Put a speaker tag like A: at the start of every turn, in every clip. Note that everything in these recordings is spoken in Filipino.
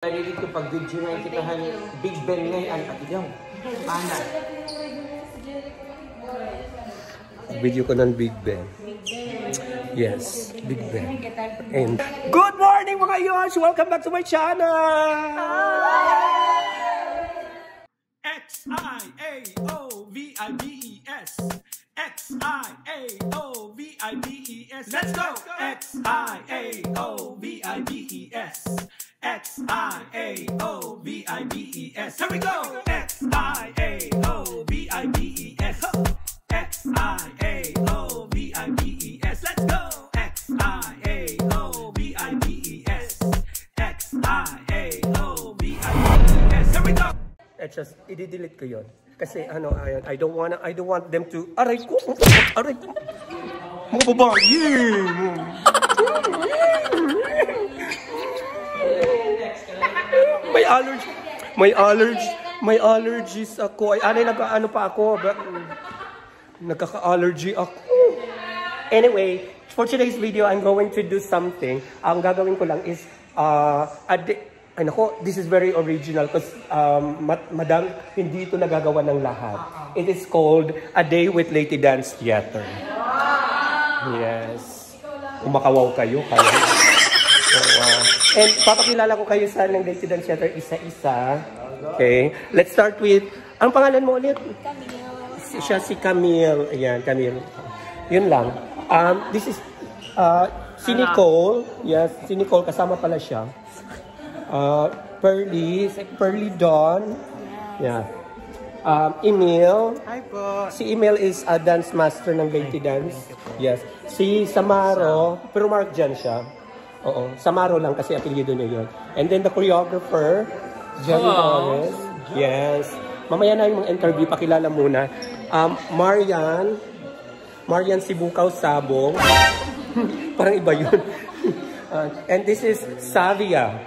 A: Narinig ko pag video na kitahan Big Ben ngayon at ilaw. Pana. Video ko ng Big Ben. Yes, Big Ben. And good morning mga yons! Welcome back to my channel! X-I-A-O-V-I-B-E-S X-I-A-O-V-I-B-E-S Let's go! X-I-A-O-V-I-B-E-S X-I-A-O-V-I-B-E-S Here we go! X-I-A-O-V-I-B-E-S X-I-A-O-V-I-B-E-S Let's go! X-I-A-O-V-I-B-E-S X-I-A-O-V-I-B-E-S Here we go! It's just, i-delete ko yun. Kasi ano, I don't want them to, aray ko, mga babae! May allergies ako. Ay, ano pa ako? Nagkaka-allergy ako. Anyway, for today's video, I'm going to do something. Ang gagawin ko lang is, ay nako, this is very original because madam, hindi ito nagagawa ng lahat. It is called A Day with Lady Dance Theater. Yes. Kumakawaw kayo. And papakilala ko kayo sa ng Lady Dance Theater isa-isa. Okay. Let's start with, ang pangalan mo ulit? Camille. Siya si Camille. Ayan, Camille. Yun lang. This is si Nicole. Yes, si Nicole. Kasama pala siya. Pearly Dawn. Yeah. Emil. Hi po. Si Emil is a dance master ng Lady Dance. Yes. Si Samaro, pero mark dyan siya. Oo. Samaro lang kasi apelyido niya yun. And then the choreographer, Jerry Torres. Yes. Mamaya na yung mga interview, pakilala muna. Marian Sibukaw Sabong. Parang iba yun. And this is Savia.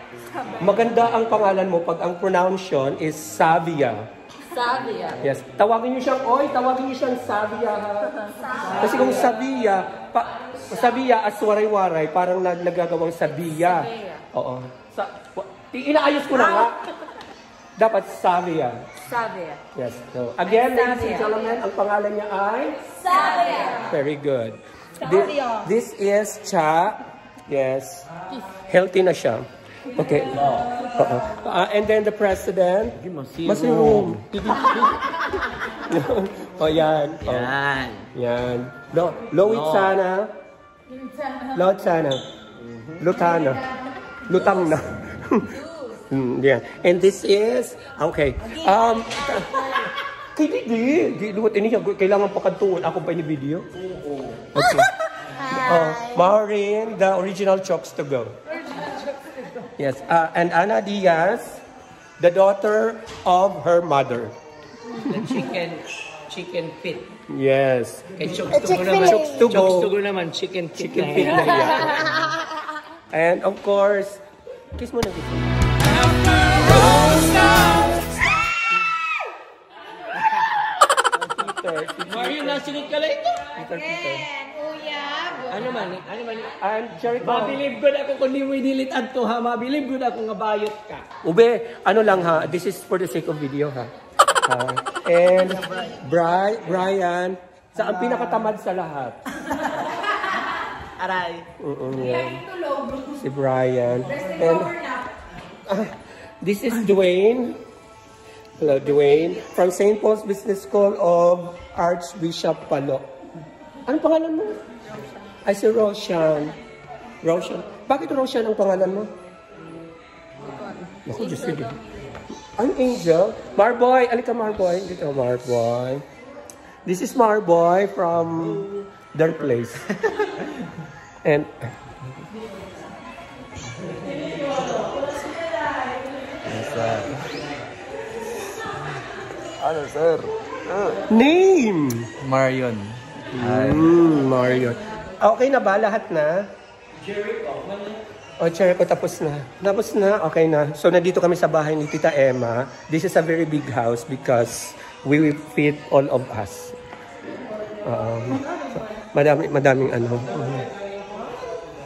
A: Maganda ang pangalan mo pag ang pronunciation is Savia. Savia. Yes. Tawagin niyo siyang Savia. Kasi kung Savia as waray-waray, parang nagagawang Savia. Oo. Inaayos ko na nga. Dapat Savia. Savia. Yes. So, again, ladies and gentlemen, ang pangalan niya ay? Savia. Very good. This is Cha. Yes. Healthy na siya. Okay. And then the president. Masirum. O yan. Yan. Lutana. Lutang na. Yeah. And this is, okay. Kailangan pakatuon. Ako pa ini video? Okay. Maureen, the original Chokes to Go. Yes, and Ana Diaz, the daughter of her mother.
B: The chicken feet.
A: Yes.
B: Chokes to go naman, chicken feet na yan.
A: And of course, kiss mo na kiss mo.
B: Mario, nasinit ka lang ito?
A: Peter.
B: Ano man?
A: And Jericho.
B: Mabilib ko na ako kung di mo i-delete to ha. Mabilib ko na kung nabayot ka.
A: Ube, ano lang ha. This is for the sake of video ha. And Brian, sa ang pinakatamad sa lahat.
B: Aray.
A: Yeah. Si Brian. And this is Dwayne. Hello, Dwayne. From St. Paul's Business School of Archbishop Palo. Anong pangalan mo? Ay, si Roshan. Roshan. Bakit Roshan ang pangalan mo? Naku, Diyos ko. Ang Angel. Marboy. Alika, Marboy. Dito, Marboy. This is Marboy from their place. And
C: ano, sir?
A: Name!
C: Marion.
A: Marion. Okay na ba? Lahat na? Jericho, tapos na. Tapos na? Okay na. So, nandito kami sa bahay ni Tita Emma. This is a very big house because we will fit all of us. Madaming ano.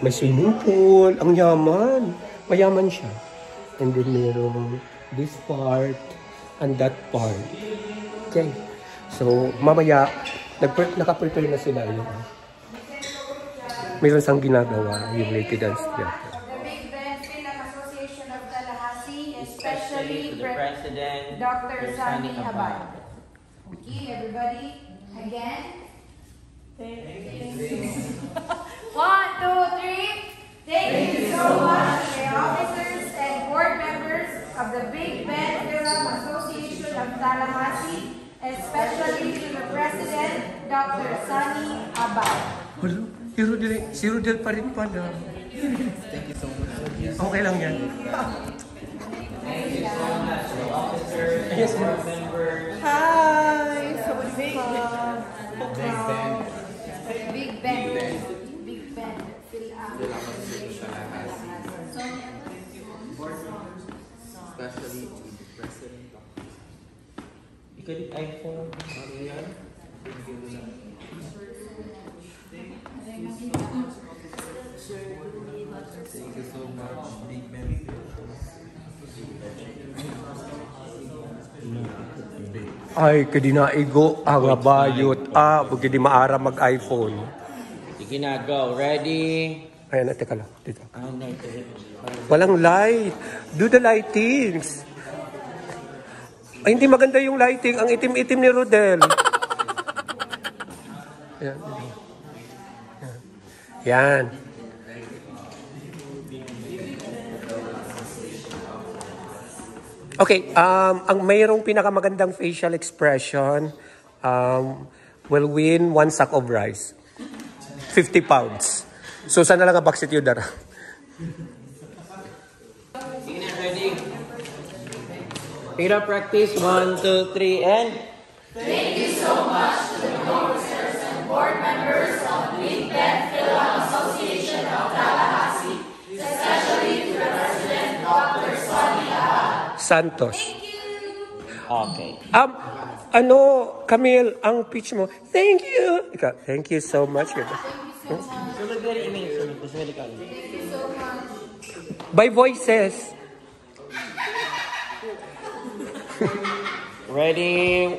A: May swimming pool. Ang yaman. Mayaman siya. And then merong this part and that part. Okay. So, mamaya, naka-prepare na sila yun. Mayroon siyang ginagawa, yung Lady Dance Theater.
C: The Big Ben Film Association of Tallahassee, especially
D: to the President,
C: Dr. Sami Abad. Okay, everybody. Again. 1, 2, 3. Thank you so much to the officers and board members of the Big Ben Film Association of Tallahassee, especially to the President, Dr. Sami Abad.
A: Hello? Si Rodel pa rin pala.
D: Thank you so much.
A: Okay lang yan.
D: Thank you so much, officers,
A: Yes,
D: board members.
C: Hi! So big Ben. Big Ben. Big Ben. Fill up.
D: Especially to the President. Ikaw din iPhone. Ano yan? Thank you so much, Big Ben.
A: Ay, kadi na igo ang bayot. Bugi di maara mag-iPhone.
D: Sige na, go. Ready?
A: Ayan, teka lang. Dito.
D: No, ito.
A: Walang light. Do the lightings. Ay, hindi maganda yung lighting. Ang itim-itim ni Rodel. Ayan. Yan. Okay, ang mayroong pinakamagandang facial expression will win 1 sack of rice. 50 pounds. So, sana lang ang baksit yun dara.
D: Sige na, ready? Pira practice. 1, 2, 3, and...
C: Thank you so much to the officers and board members of Big Ben Film Association of Tallahassee, especially to the President, Dr. Sami Abad.
A: Santos.
C: Thank you!
D: Okay.
A: Camille, ang pitch mo, thank you. Ika, thank you so much.
D: Sunod na rin email. Sunod ka.
C: Thank you so much.
A: By voices.
D: Ready?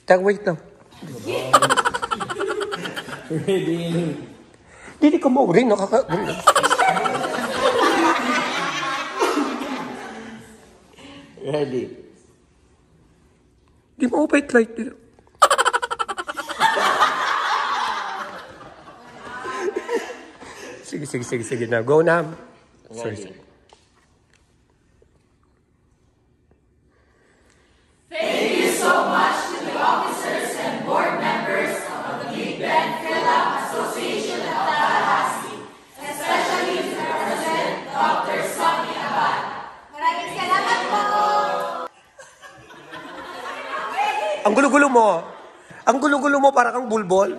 A: Wait lang.
D: Ready?
A: Hindi ka mo rin.
D: Ready?
A: Di mo upay light dito. Sige na. Go na. Sorry.
C: Thank you so much to the officers and board members of the Big Ben Film Association of Tallahassee, especially to the President, Dr. Sami Abad. Maraming salamat po!
A: Ang gulo-gulo mo. Ang gulo-gulo mo para kang bulbol.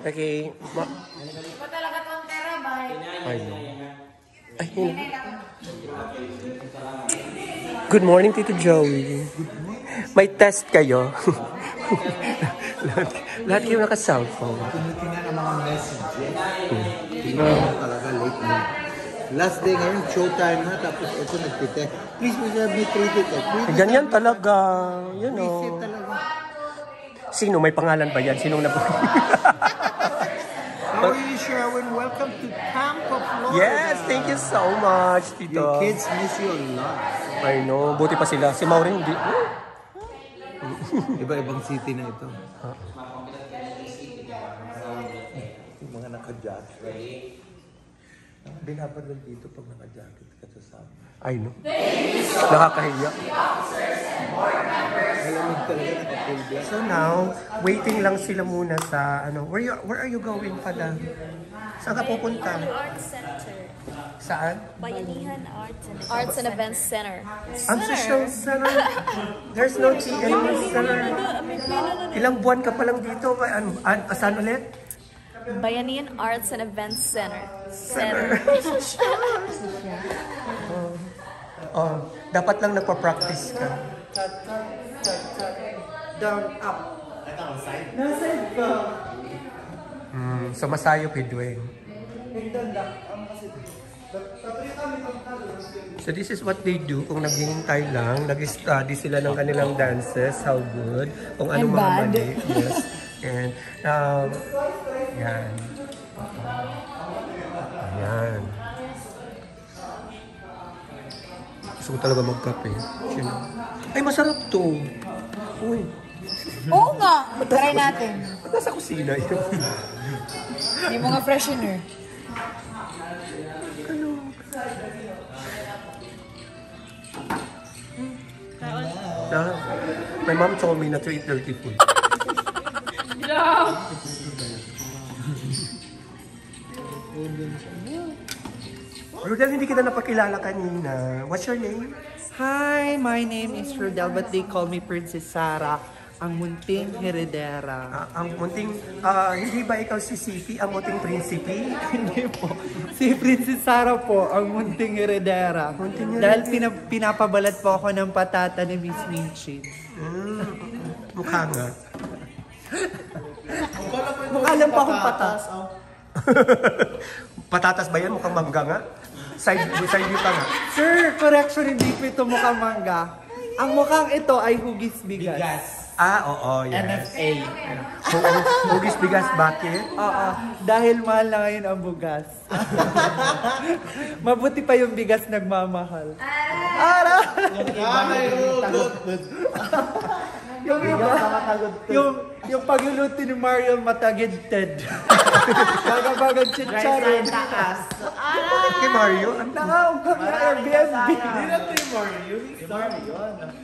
A: Okay.
C: Iba talaga itong terabyte.
A: Ay, no. Ay, yun. Good morning, Tito Joey. May test kayo. lahat kayo naka-cellphone.
E: Tinitingnan ang mga message. Tingnan mo talaga late na. Last day ngayon, showtime na. Tapos ito nagtitest. Please, we have me treated.
A: Ganyan talaga. You
E: Visit
A: know.
E: talaga.
A: Sino? May pangalan ba yan? Sinong na
E: How are you, Sherwin? Welcome to Tampa, Florida.
A: Yes, thank you so much, Tito.
E: Your kids miss you a lot.
A: I know. Buti pa sila. Si Maureen, hindi.
E: Iba-ibang city na ito. Yung mga naka-jacket. Binabad lang dito pag naka-jacket ka sa summer.
A: I know. Nakakahiya.
E: Malamig talaga naka-full black.
A: So now, waiting lang sila muna sa ano. Where are you going pala? Saan ka pupunta?
F: Arts Center.
A: Saan?
F: Bayanihan Arts and Events Center.
A: Ang social center. There's no TNU center. Ilang buwan ka pa lang dito? Saan ulit?
F: Bayanihan Arts and Events Center. Center.
A: Oh, dapat lang nagpa-practice ka.
E: Down, up.
A: So masayo kay Dwayne. So this is what they do kung naghihintay lang, nag-study sila ng kanilang dances, how good, kung ano mga mali. Yes. And, yan. Ayan. Gusto ko talaga magkape. Ay, masarap to. Uy.
G: Oo nga, try natin.
A: Nasa kusina yun.
G: Yung mga freshener.
A: My mom told me not to eat dirty food. Rodel, hindi kita napakilala kanina. What's your name?
H: Hi, my name is Rodel, but they call me Princess Sarah, ang munting heredera.
A: Ang munting, hindi ba ikaw si Sipi, ang munting prinsipi?
H: Hindi po. Si Princess Sarah po, ang munting heredera. Dahil pinapabalat po ako ng patata ni Miss Minchin.
A: Mukha nga.
H: Mukha lang po akong patas.
A: Patatas ba yan? Mukhang mangga nga? Side view pa nga.
H: Sir, correction, hindi po ito mukhang mangga. Ang mukhang ito ay hugis bigas.
A: Oo, yes.
H: NFA.
A: Hugis bigas, bakit?
H: Oo, dahil mahal na ngayon ang bugas. Mabuti pa yung bigas nagmamahal. Yung iba, yung pagluluto ni Mario matagid-ted. Baga-bagang chicharon.
A: Bakit kay Mario?
H: Nakawag kami ng Airbnb.
D: Hindi na ito yung Mario.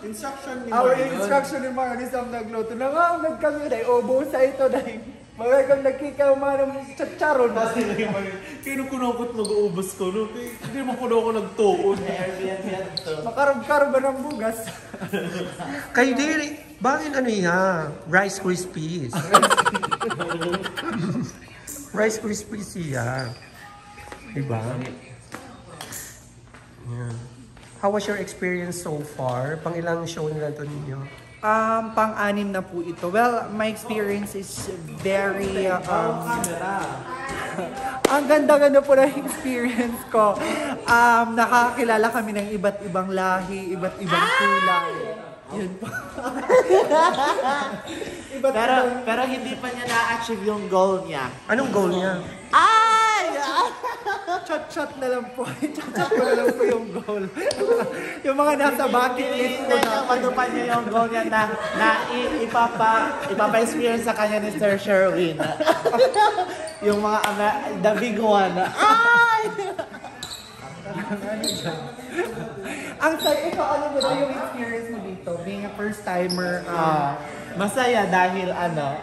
D: Instruction ni
H: Our
D: Mario.
H: instruction ni Mario isang nagluto. Nakawag kami na, obo sa ito dahil. Magagang nagkikauma ng chicharon.
D: Kino kunokot mag-uubos ko, no? Hindi mo kuno ko nagtuon.
H: Makarab-karab ba ng bugas?
A: Kayo din, bakit ano yan? Rice Krispies. Rice Krispies siya. Diba? Yeah. How was your experience so far? Pang ilang show nila to ninyo?
H: Pang-anim na po ito. Well, my experience is very... ang ganda-ganda po ng experience ko. Nakakilala kami ng iba't ibang lahi, iba't ibang kulay. Yun po.
I: Pero hindi pa niya na-achieve yung goal niya.
A: Anong goal niya?
H: Chat-chat na lang po. Chat-chat ko na lang po yung goal. Yung mga nasa bucket list ko na.
I: Matupad niya yung goal niya na ipapa-experience sa kanya ni Sir Sherwin. Yung mga, the big one.
H: Ang saya, ikaw ano ba yung experience mo dito? Being a first-timer.
I: Masaya dahil ano?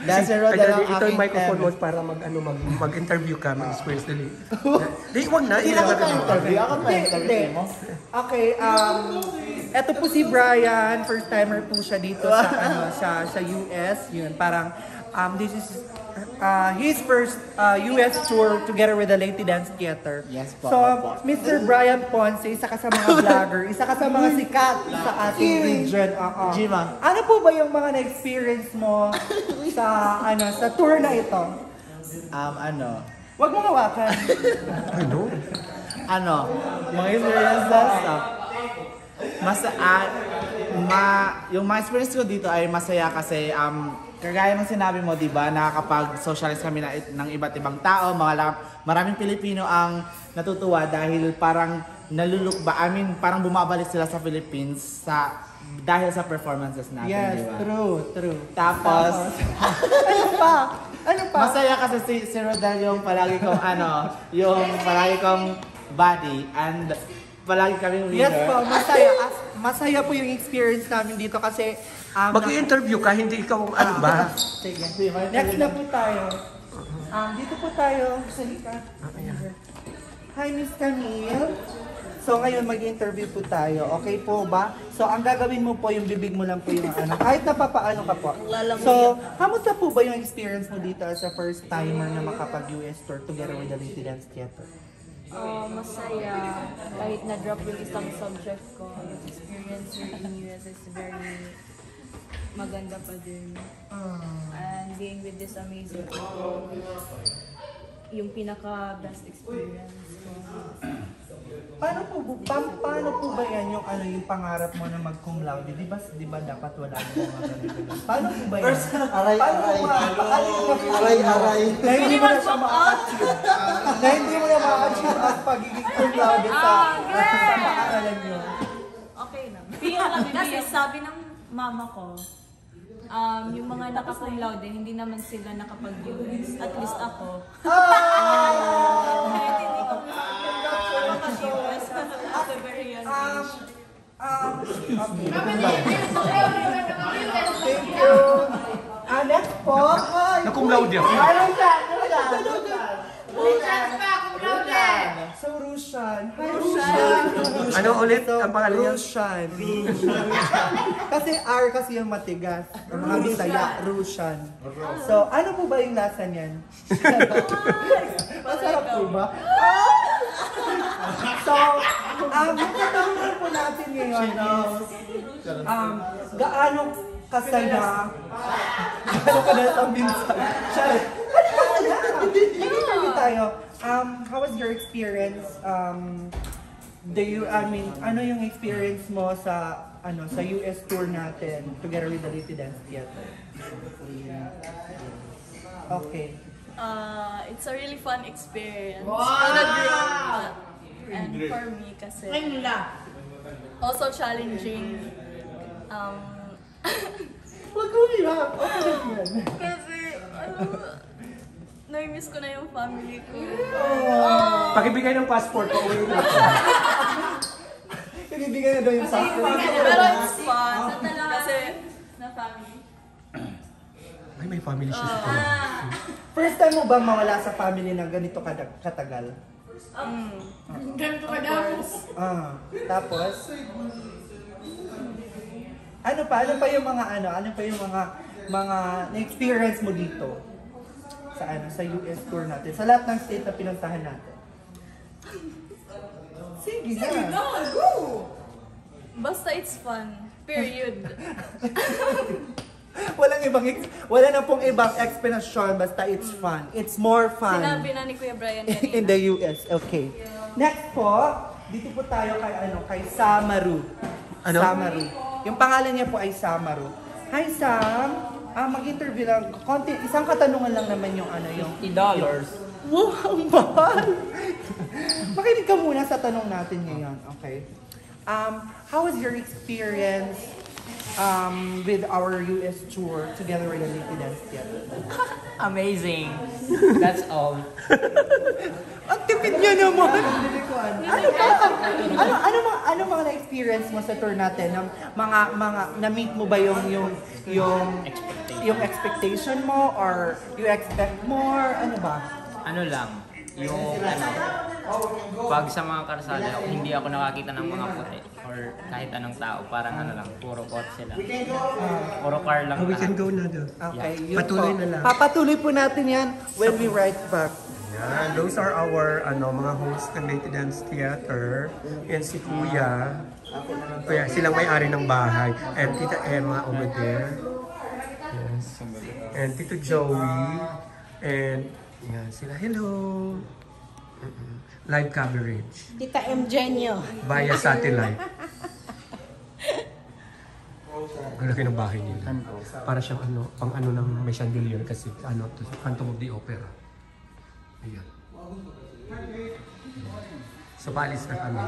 H: Dahil si Rodel ang
A: Ito yung
H: aking
A: microphone mo
H: tema.
A: para mag-interview ka, mag-experience dali. Di, huwag na.
I: Hindi ako pa-interview. Ako pa-interview mo.
H: Okay, eto po si Brian, first-timer po siya dito sa US. Yun, parang this is his first US tour together with the Lady Dance Theater.
I: Yes po.
H: So, Mr. Brian Ponce, isa ka sa mga vlogger, isa ka sa mga sikat sa ating region.
I: Jima.
H: Ano po ba yung mga na-experience mo sa tour na ito? Huwag mo hawakan.
I: Mga experiences, yung mga experience ko dito ay masaya kasi kagaya ng sinabi mo, di ba, nakakapag-socialize kami ng iba't ibang tao, maraming Pilipino ang natutuwa dahil parang parang bumabalik sila sa Philippines dahil sa performances natin,
H: Yes,
I: di ba?
H: true.
I: Tapos,
H: Ano pa?
I: masaya kasi si Rodel yung palagi kong buddy and palagi kaming winner.
H: Yes po, masaya. Masaya po yung experience namin dito kasi
A: Mag-i-interview ka, hindi ikaw ano ba?
H: Sige. Next na po tayo. Dito po tayo. Salika. Hi, Miss Camille. So ngayon mag-interview po tayo. Okay po ba? So ang gagawin mo po, yung bibig mo lang po yung kahit napapaano ka po. So, kamusta po ba yung experience mo dito as a first timer na makapag-US tour together with the Lady Dance Theater?
J: Masaya. Kahit na-drop yung isang subject ko, yung experience in US is very maganda pa din. And being with this amazing people, yung pinaka-best experience ko.
H: Paano po ba yan yung yung pangarap mo na mag-cum laude? Di ba dapat wala mo mga ganito? Paano po ba yan?
E: Aray.
H: Na hindi mo na siya ma-achieve. Na hindi mo na ma-achieve ang pagiging cum laude sa paaralan nyo.
J: Okay na. Kasi sabi ng mama ko, yung mga naka-cum laude, hindi naman sila nakapag-US. At least ako. Kahit hindi ko nakapag-US at a very young age.
H: Okay. Thank you. Next po.
A: Na-cum laude ako.
H: So, Rushan. Hi, Rushan.
A: Ano ulit ang pangalan niya?
H: Rushan. Kasi R kasi yung matigas. Ang mga Bisaya, Rushan. So, ano po ba yung lasa niyan? Masarap po ba? So, yung katanungan po natin ngayon is, gaano kasaya, gaano ka na sa minsan? Interview tayo. How was your experience? Ano yung experience mo sa sa US tour natin together with the Lipi Dance Theater? Okay.
J: It's a really fun experience for the group and for me kasi also challenging.
H: Wag ko hirap.
J: Kasi nai-miss ko na yung family ko.
A: Pakibigay ng passport ko.
H: Ibibigay na daw yung passport.
J: Pero it's fun kasi na family.
A: Ay, may family siya sa
H: First time mo bang mawala sa family ng ganito katagal?
G: Ganito ka daw.
H: Tapos? Ano pa yung mga na-experience mo dito? Sa US tour natin, sa lahat ng state na pinuntahan natin. Sige na. Go!
J: Basta it's fun. Period.
H: Wala na pong ibang explanation, basta it's fun. It's more fun.
J: Sinabi na ni Kuya Brian kanina.
H: In the US, okay. Next po, dito po tayo kay Samaru.
A: Ano?
H: Samaru. Yung pangalan niya po ay Samaru. Hi Sam. Mag-interview lang. Isang katanungan lang naman yung yung
B: $50.
H: Wow, ang mahal! Makinig ka muna sa tanong natin ngayon, okay? How was your experience with our US tour together with the Lipi Dance Theater?
B: Amazing. That's all.
H: Ang tipid niya naman! Ano mga na-experience mo sa tour natin? Mga na-meet mo ba yung expectation mo or you expect more? Ano ba?
B: Ano lang, pag sa mga karsada, hindi ako nakakita ng mga puti or kahit anong tao, parang lang, puro kotse lang. Puro car lang.
A: We can go na doon.
H: Okay,
A: Yeah. Patuloy na lang.
H: Papatuloy po natin yan when we write back.
A: Yan, those are our mga hosts ng Lipi Dance Theater. Yan si Kuya. Kuya, silang may-ari ng bahay. And Tita Emma over there. Yes. And Tito Joey. And yan sila. Hello. Live coverage.
G: Tita M. Genio.
A: Via satellite. Ang laki ng bahay nila. Para siyang pang ng may chandelier kasi Phantom of the Opera. Ayan. So, paalis na kami.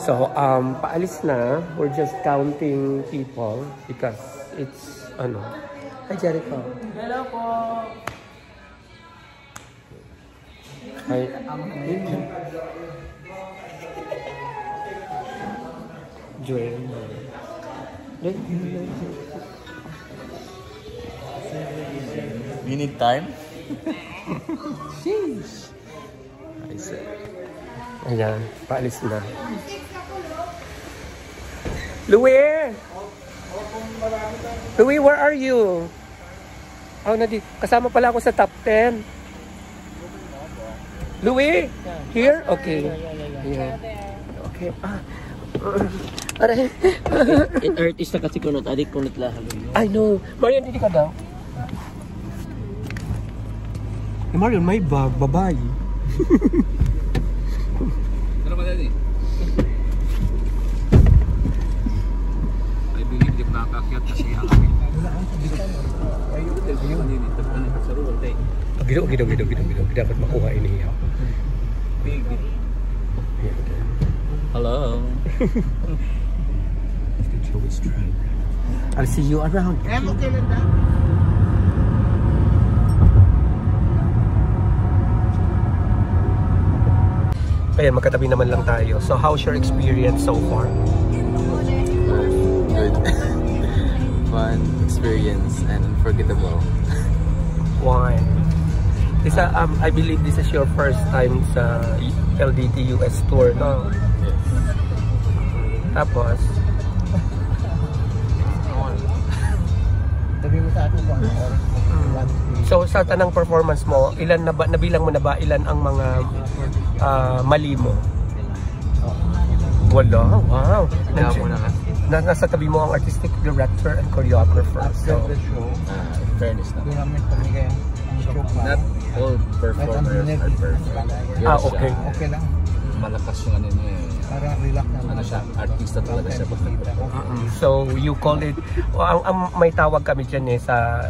A: So, paalis na. We're just counting people because it's, Hi, Jericho.
B: Hello po.
A: Hi. Joel.
D: You need time?
A: Sheesh. Ayan, paalis na. Louie! Louie, where are you? Kasama pala ako sa top 10. Louie? Here? Okay. Yeah. Okay. Aray.
B: Artist na kasi kunot, adik kunot lahat.
A: I know. Marian, hindi ka daw? Marion, may bag, babae.
D: Ano ba dali? I believe di nakakakyat kasi ang akin.
A: Gido. Dapat makuha ini.
D: Hello.
A: I'll see you around. Ayan, magkatabi naman lang tayo. So, how's your experience so far?
K: Good. Fun experience and unforgettable.
A: Why? This, I believe this is your first time sa LDT US tour, no?
K: Yes.
A: Tapos? So, sa tanang performance mo, ilan na ba, nabilang mo na ba, ilan ang mga mali mo? Wala, wow. Nasa tabi mo ang artistic director and choreographer. So,
K: Fairness na. Not all performers are perfect.
A: Okay.
E: Okay lang.
K: Malakas yung ano niya eh.
E: Para relax na.
K: Ano siya, artista talaga siya pag nag-perform.
A: So, you call it, may tawag kami dyan eh sa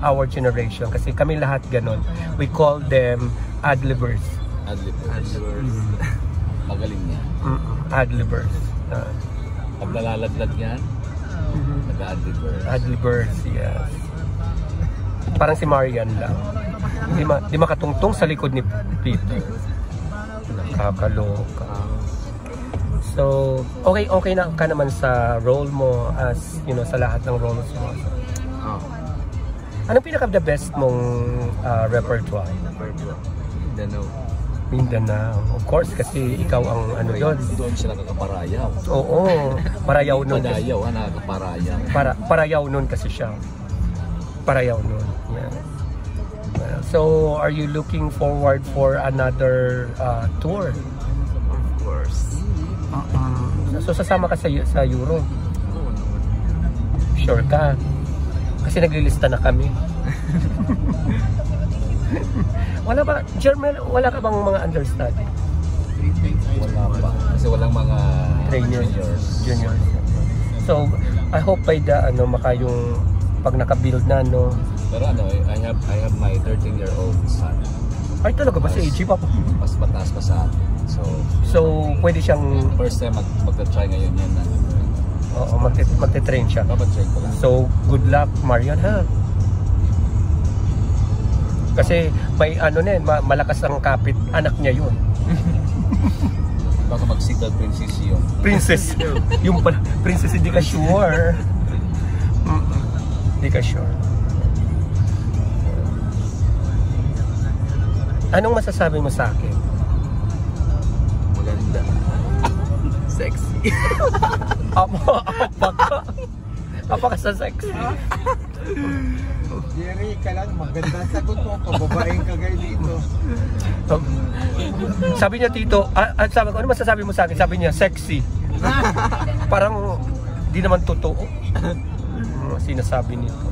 A: our generation. Kasi kami lahat ganun. We call them ad-libbers.
K: Ad-libbers. Magaling niya.
A: Ad-libbers.
K: Pag nalalaglag yan, nag-ad-libbers.
A: Ad-libbers, yes. Parang si Marian lang. Di makatungtong sa likod ni Peter. Nakakaloka. So, okay na ka naman sa role mo as, you know, sa lahat ng roles mo. Anong pinaka-the best mong repertoire? Mindanao. Of course, kasi ikaw ang ano doon.
K: Doon siya nakakaparayaw.
A: Oo. Parayaw nun.
K: Padayaw, nakakaparayaw.
A: Parayaw nun kasi siya. Parayaw nun. Yeah. So, are you looking forward for another tour?
K: Of course.
A: So, sasama ka sa Euro? Sure ka? Kasi naglilista na kami. Wala ba, Jermel, wala ka bang mga understudy?
K: Wala pa. Kasi walang mga
A: juniors. So, I hope by the, yung pag naka-build na, no?
K: Pero I have my 13-year-old son.
A: Ay, talaga ba? Si AG pa po?
K: Mas mataas pa sa atin.
A: So, pwede siyang...
K: First time magta-try ngayon yan.
A: Oo, magte-train siya.
K: Papatrain ko lang.
A: So, good luck, Marian, ha? Kasi may malakas ang kapit. Anak niya yun.
K: Baka mag-signal princess yun.
A: Princess. Yung pala, princess, hindi ka sure. Hindi ka sure. Anong masasabi mo sa akin?
K: Maganda. Sexy.
A: Apaka sa sexy.
E: Jerry, ka lang, maganda sagot mo. Pababaeng kagay dito.
A: Sabi niya, Tito, sabi ko, ano masasabi mo sa akin? Sabi niya, sexy. Parang di naman totoo. Sinasabi nito.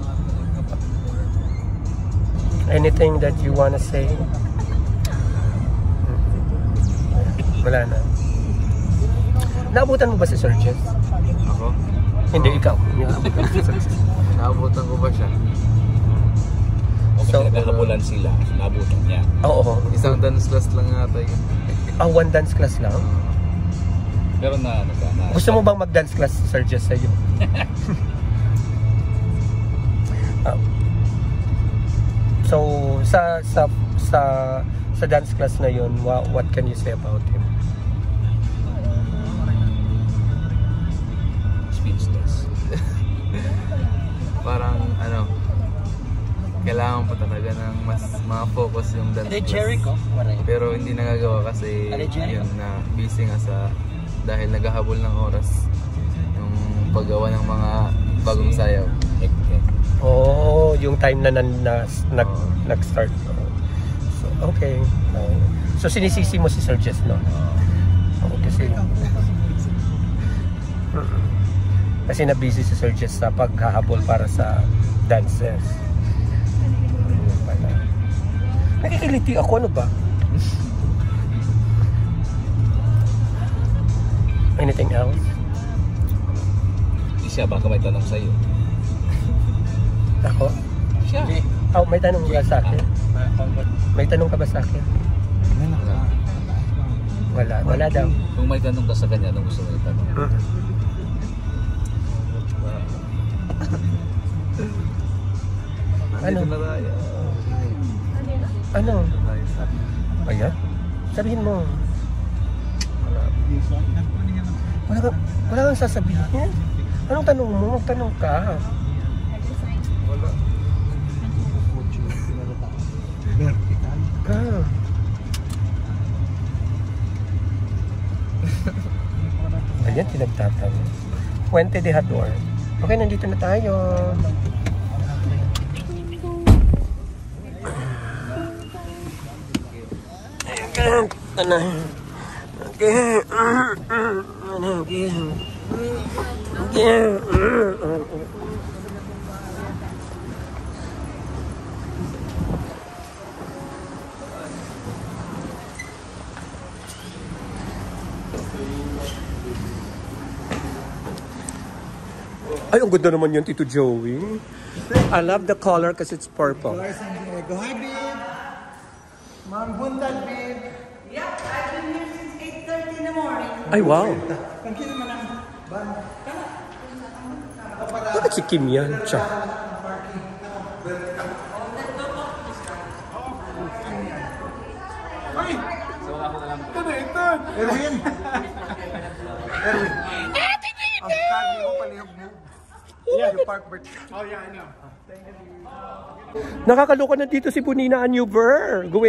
A: Anything that you wanna say? Wala na. Naabutan mo ba si Sir Jeff?
K: Ako?
A: Hindi, ikaw.
K: Naabutan ko ba siya?
A: So,
K: naghahabulan sila. Naabutan niya.
A: Oo.
K: Isang dance class lang yata yun.
A: One dance class lang?
K: Pero
A: gusto mo bang mag-dance class, Sir Jeff, sa'yo? So, sa dance class na yun, what can you say about him?
K: Speechless. Parang kailangan pa talaga ng mas ma-focus yung dance class. Pero hindi nagagawa kasi yun na busy nga dahil naghahabol ng oras yung paggawa ng mga bagong sayaw.
A: Yung time na nag-start. So, okay. So, sinisisi mo si Sir Jess, no? Kasi na-busy si Sir Jess sa paghahabol para sa dances. Nakikiliti ako, ano ba? Anything else?
K: Siya, baka may tanong sa'yo.
A: Ako?
K: Siya.
A: Oh, may tanong ka sa akin? May tanong ka ba sa akin? Wala daw.
K: Kung may tanong ka sa kanya, anong gusto mo itanong?
A: Ano? Ano? Ayan? Sabihin mo. Wala kang sasabihin. Anong tanong mo? Magtanong ka. Ka. Ayan, pinagtatanong. Puente de Hador. Okay, nandito na tayo. Ay, ang ganda naman yun, Tito Joey. I love the color because it's purple.
E: Go, hi, babe. Mom, bundan, babe.
G: Yep, I've been here since 8:30 in the morning.
A: Ay, wow. Bakit si Kim yan? Siya.
E: Erwin! Erwin! Ang kami mo palihog mo. Yeah, you park bird. Oh yeah, I know.
A: Nakakaloka na dito si Bonina Anuber. Go.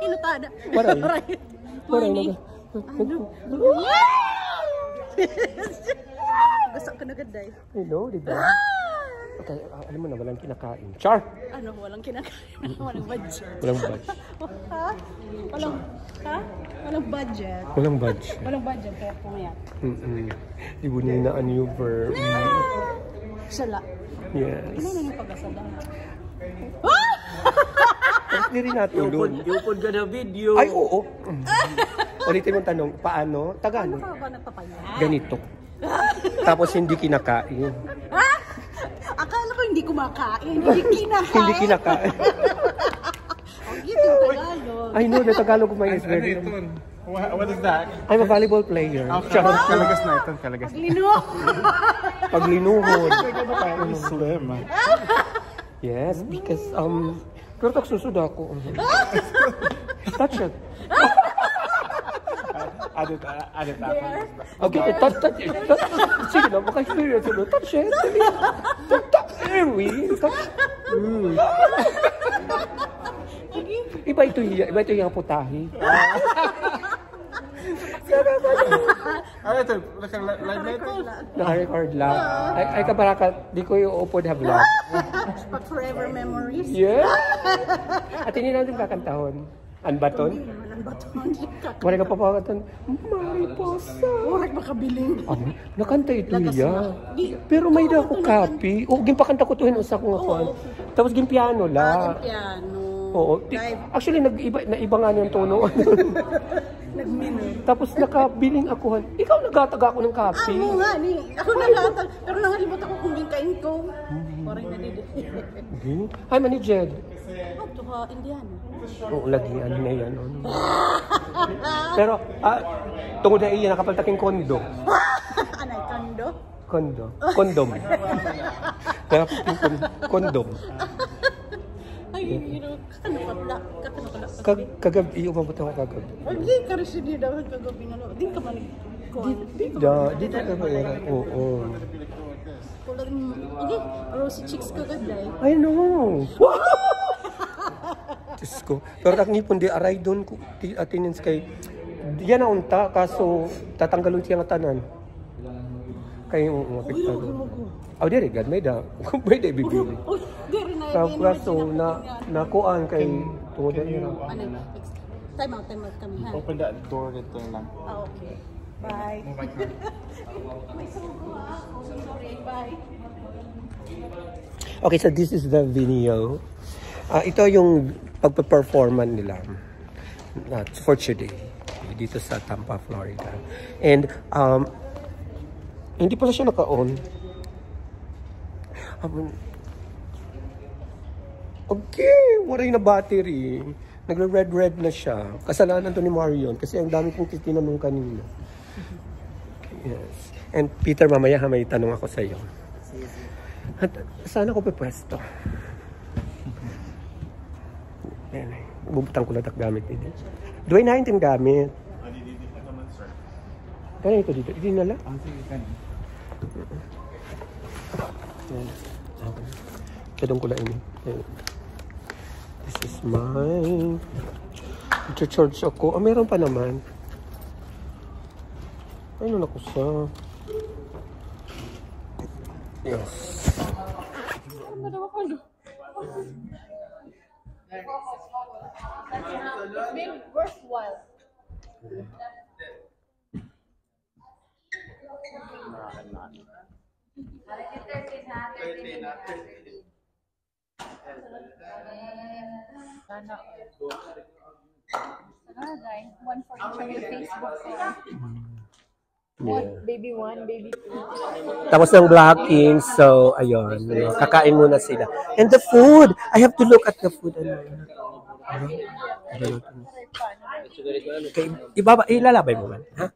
G: Inutada.
A: Waray.
G: Gusto ko na gaday.
A: I know, di ba? Okay, alam mo na, walang kinakain. Char!
G: Ano, walang kinakain. Walang budget.
A: Walang budget.
G: Ha? Walang budget.
A: Walang budget.
G: Walang budget, kaya pumayat.
A: Si Bonina Anuber.
G: Sala.
A: Yes.
G: Ano na yung pag-asada?
A: Hindi rin natulog.
B: Yupod ka na video.
A: Ay, oo. Ulitin mong tanong, paano? Tagalog.
G: Ano ka ba nagpapayat?
A: Ganito. Tapos hindi kinakain.
G: Ha? Akala ko hindi kumakain. Hindi kinakain.
A: Hindi kinakain.
G: Ang cute yung Tagalog.
A: I know, the Tagalog of my is very...
I: What is that?
A: I'm a volleyball player.
I: Kalagas na ito, kalagas.
A: Paglinuhod.
I: Slim.
A: Yes, because, pero taksusod ako. Touch it.
I: Adit ako.
A: Okay, touch it. Sige na, maka-experience mo. Touch it. Touch Erwin. Touch. Iba ito yung putahi.
I: Ano ito?
A: Naka-record lang. Ay kabaraka, di ko yung upod have love.
G: But forever memories.
A: Yeah. At hindi natin kakantahon. Anbaton? Wala ka papakatan. Mariposa.
G: Orak makabiling.
A: Nakanta ito niya. Pero may na ako copy. O, gimpakanta ko ito usa ko nga kuhan. Tapos gimpiano la.
G: Piano.
A: Oo. Actually, naiba nga yung tono. Tapos nakabiling ako. Ikaw nagataga ako ng copy.
G: Ako nga ni. Ako nalatag. Pero nangalimot ako kung bingkain ko. Parang nadidi.
A: Hi, Manny Jed.
G: Oh, ito ka, Indiana.
A: Oo, lagi. Ano na yan? Pero, tungkol na iyan, nakapaltaking kondo.
G: Anay, kondo?
A: Kondo. Kondom. Kondom.
G: Ay, kakano
A: Kagabi, umabot ako kagabi.
G: Hindi ka rin siya daw kagabi na. Hindi ka man
A: Di ka ba yan? Oo.
G: Hindi, rosy cheeks ka gaday.
A: I know. Diyos ko. Pero nakangipon di aray doon ko atinins kay yan na unta kaso tatanggalon siya nga tanan. Kay yung apektado. Oh, diri gad may da. May da bibili.
G: Diri na.
A: Kaso nakuan kay tungod niya.
G: Time out kami ha.
I: Open that door dito lang.
G: Okay. Bye. May sugo ah. Sorry, bye.
A: Okay, so this is the video. Ito yung pagpe-performan nila for today dito sa Tampa, Florida. And hindi pala siya naka-on. Okay, wala yung na battery. Nagre-red na siya. Kasalanan to ni Marion kasi ang dami kong titinanong kanina. Yes. And Peter, mamaya may tanong ako sa iyo. At saan ako pupwesto? Bubutang ko lahat gamit dito. Doy na yung gamit. Kaya ito dito. Hindi nala? Kadong ko lang ini. This is mine. Church ako. Meron pa naman. Ano na ko sa... Yes.
C: It's been worthwhile. One for each of your Facebook. One, baby one, baby two.
A: Tapos ng blocking, so ayun, kakain muna sila. And the food, I have to look at the food. Okay, ilalabay mo man, ha?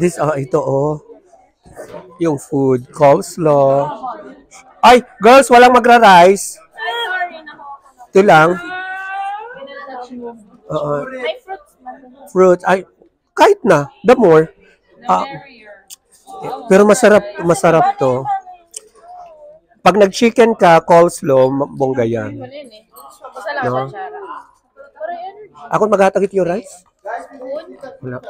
A: This, ito yung food, coleslaw. Ay, girls, walang magra-rice. Ito lang. Fruit, ay, kahit na, the more. Pero masarap to. Pag nag-chicken ka, coleslaw, bongga yan. No? Ako maghatagit yung rice? Wala.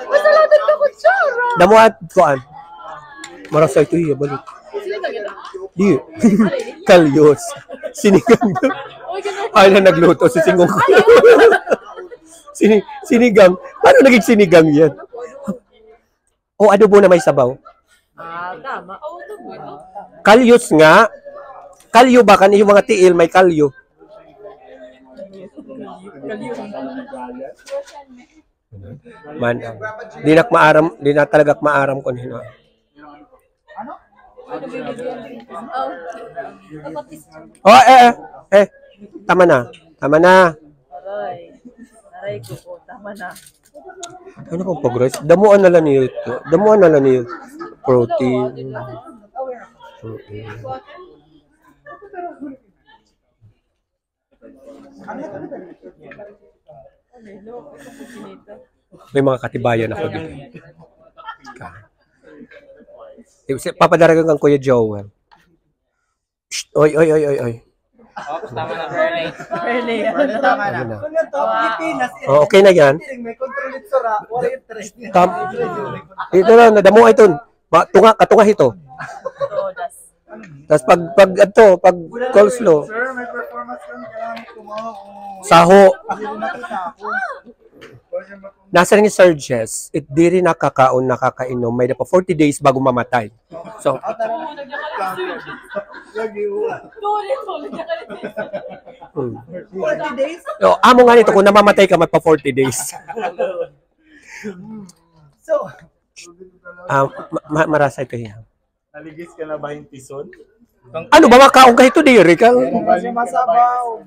C: Masalatin ka kutsara!
A: Damuat koan. Marasa ito iya, balik. Di. Kalyos. Sinigang. Ay na nagluto si Singong. Sinigang. Paano naging sinigang yan? O adobo na may sabaw?
J: Tama.
A: Kalyos nga. Kalyo ba? Kan yung mga tiil may kalyo. Man, di na talaga maaram ko nino. Oh, tama na.
J: Aray ko po, tama na.
A: Ano kung progress? Damuan na lang niyo ito. Damuan na lang niyo protein. May mga katibayan ako dito. Papadaragan kang Kuya Joel. Oy.
B: Tama na, Bernie.
I: Tama na.
A: Okay na yan. Ito na, nadamuan ito. Katunga ito. Tapos pag coleslaw.
I: Sir, may performance lang. Kailangan kumawa.
A: Saho. Nasa ni Sir Jess, di rin nakakainom. May na pa 40 days bago mamatay. So,
C: 40 days?
A: Amo nga nito, kung namamatay ka, may pa 40 days.
C: So,
A: marasa ito yan.
I: Naligis ka na ba yung tison?
A: Ano ba makaong kahit ito diri ka?
I: Kasi masabaw.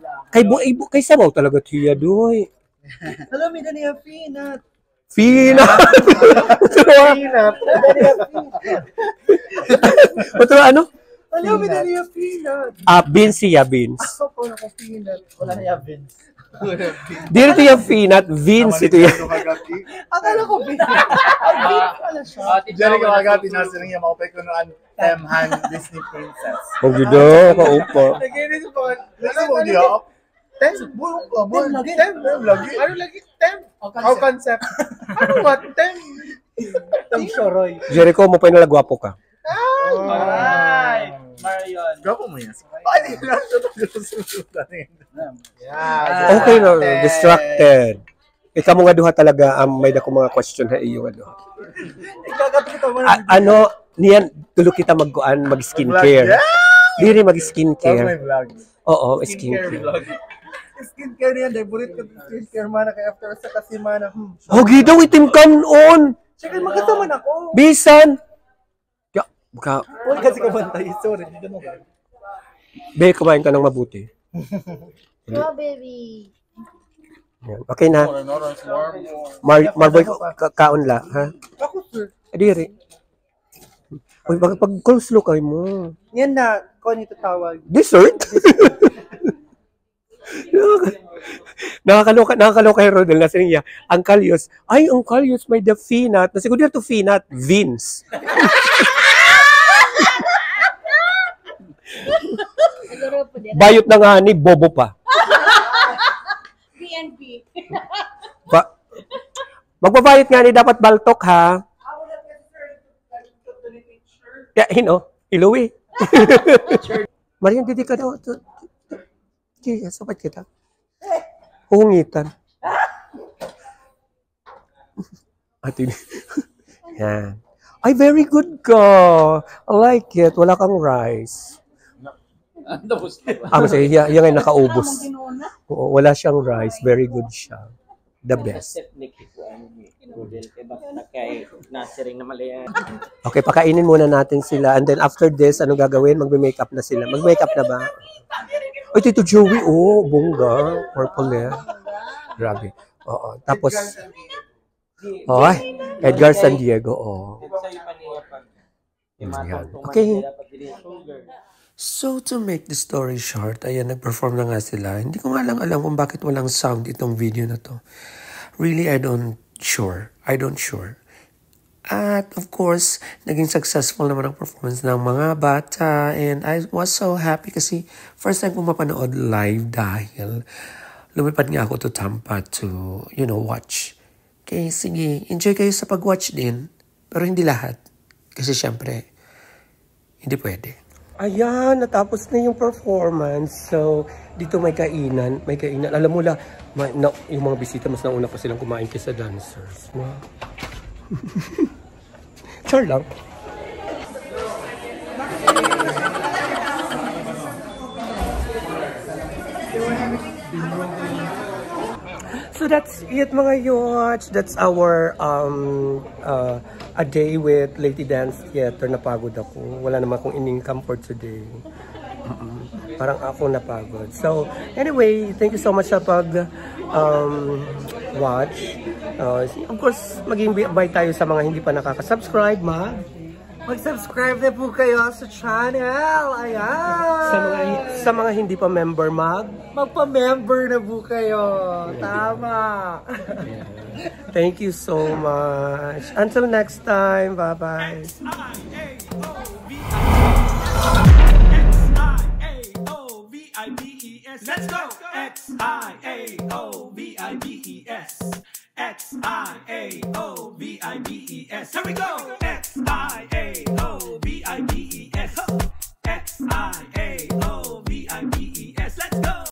A: Kay sabaw talaga tiya doy.
C: alam mo niya peanut.
A: Peanut. Ito ano?
C: Alam mo niya peanut.
A: Beans siya, beans.
C: Ako po nako peanut. Wala niya beans.
A: Dito ito yung peanut, beans ito yan.
C: Akala ko beans. Beans pala siya.
I: Diyan ka magati na sila niya maupay ko noon Han Disney Princess.
A: Oh, gido, kaupo.
C: Naginis po.
I: Alam mo diya? Tem lagi. Ano lagi? Tem. How concept? Ano what? Tem. Tem Shoroy.
A: Jericho, mo pa nalagwapo ka.
I: Ay! Marion. Gapo mo yan. Ay,
A: Okay no, distracted. Ikaw mo nga duha talaga, may dako mga question na iyo. Ano Niyan, tulo kita mag-skincare. Diri mag-skincare. Oo, skincare.
H: Skincare niyan, dahil bulit ko skincare mana kay after sa kasi mana.
A: Hogi daw itim kanon.
H: Sige, magkasama na ako.
A: Bisan. Ya, baka.
H: Uy, kasi kabantay. Sorry, hindi mo ba?
A: Be, kumain ka ng mabuti.
G: No, baby.
A: Yan. Okay na. Marboy, kaon la, ha?
H: Ako, sir.
A: Adiri. Uy, pag close look ay mo.
H: Yan na, kung ito tawag.
A: Dessert? Nakakaloka yung Rodel na niya. Ang kalyos, ay, ang kalyos may the finat. Nasiguro to finat, Vince. Bayot na nga ni Bobo pa.
G: PNP.
A: Magbabayot nga ni dapat baltok ha. Ya, iluwi. Marian, didi ka daw. Kaya, sapat kita. Hungitan. Atin. Yan. Ay, very good ka. I like it. Wala kang rice. Kasi yan ay nakaubos. Oo, wala siyang rice. Very good siya. The best. Okay, pakainin muna natin sila. And then after this, ano gagawin? Magme-makeup na sila. Mag-makeup na ba? Ay, Tito Joey. Oh, bongga. Purple eh. Grabe. Oo. Tapos, Edgar San Diego. Oh. Okay. So, to make the story short, ayan, nag-perform na nga sila. Hindi ko nga lang alam kung bakit walang sound itong video na to. Really, I don't sure. At, of course, naging successful naman ang performance ng mga bata. And I was so happy kasi first time ko mapanood live dahil lumipad nga ako to Tampa to, watch. Okay, sige, enjoy kayo sa pag-watch din. Pero hindi lahat. Kasi syempre, hindi pwede. Ayan, natapos na yung performance. So, dito may kainan. Alam mo yung mga bisita, mas nauna pa silang kumain kaysa dancers. Wow. Char lang. So that's it mga yots. That's our a day with Lady Dance Theater. Napagod ako. Wala naman akong in-income for today. Parang ako napagod. So anyway, thank you so much sa pag watch. Of course, maging bye tayo sa mga hindi pa nakaka-subscribe,
H: Mag-subscribe na po kayo sa channel. Ayan.
A: Sa mga hindi pa member,
H: magpa-member na po kayo. Tama.
A: Thank you so much. Until next time. Bye-bye.
L: Let's go! X-I-A-O-V-I-B-E-S. X-I-A-O-V-I-B-E-S. Here we go! X-I-A-O